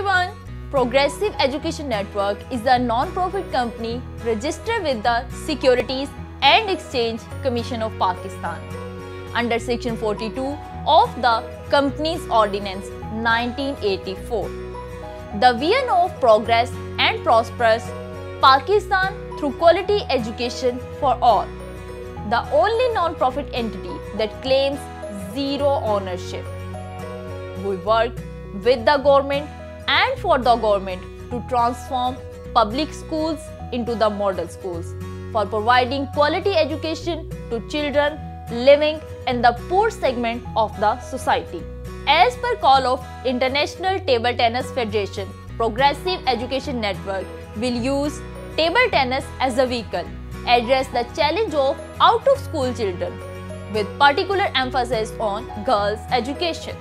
everyone, Progressive Education Network is a non-profit company registered with the Securities and Exchange Commission of Pakistan under Section 42 of the Companies Ordinance 1984. The vision of progress and prosperous Pakistan through quality education for all. The only non-profit entity that claims zero ownership. We work with the government and for the government to transform public schools into the model schools for providing quality education to children living in the poor segment of the society. As per call of International Table Tennis Federation, Progressive Education Network will use table tennis as a vehicle, address the challenge of out-of-school children with particular emphasis on girls' education.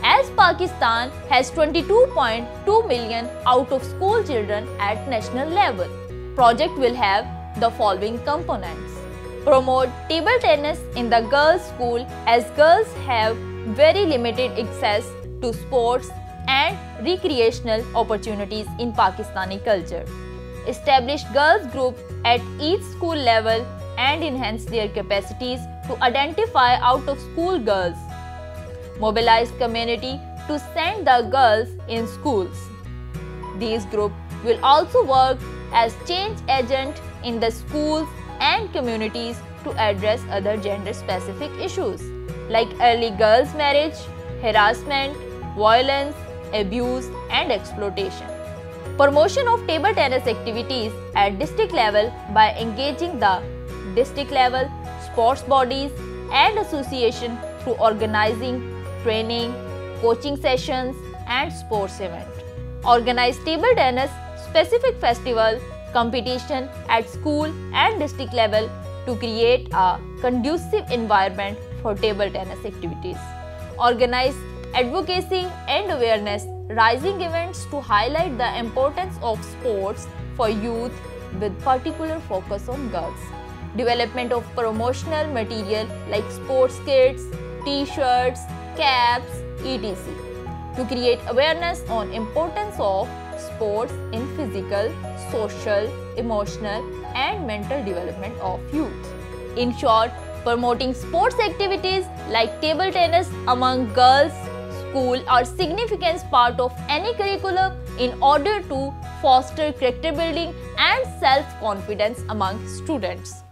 As Pakistan has 22.2 million out-of-school children at national level, project will have the following components. Promote table tennis in the girls' school as girls have very limited access to sports and recreational opportunities in Pakistani culture. Establish girls' group at each school level and enhance their capacities to identify out-of-school girls. Mobilize community to send the girls in schools. These groups will also work as change agent in the schools and communities to address other gender-specific issues like early girls' marriage, harassment, violence, abuse and exploitation. Promotion of table tennis activities at district level by engaging the district level sports bodies and association through organizing training, coaching sessions and sports event. Organize table tennis specific festival competition at school and district level to create a conducive environment for table tennis activities. Organize advocacy and awareness raising events to highlight the importance of sports for youth with particular focus on girls. Development of promotional material like sports kits, t-shirts, caps, etc. to create awareness on importance of sports in physical, social, emotional and mental development of youth. In short, promoting sports activities like table tennis among girls school are significant part of any curriculum in order to foster character building and self-confidence among students.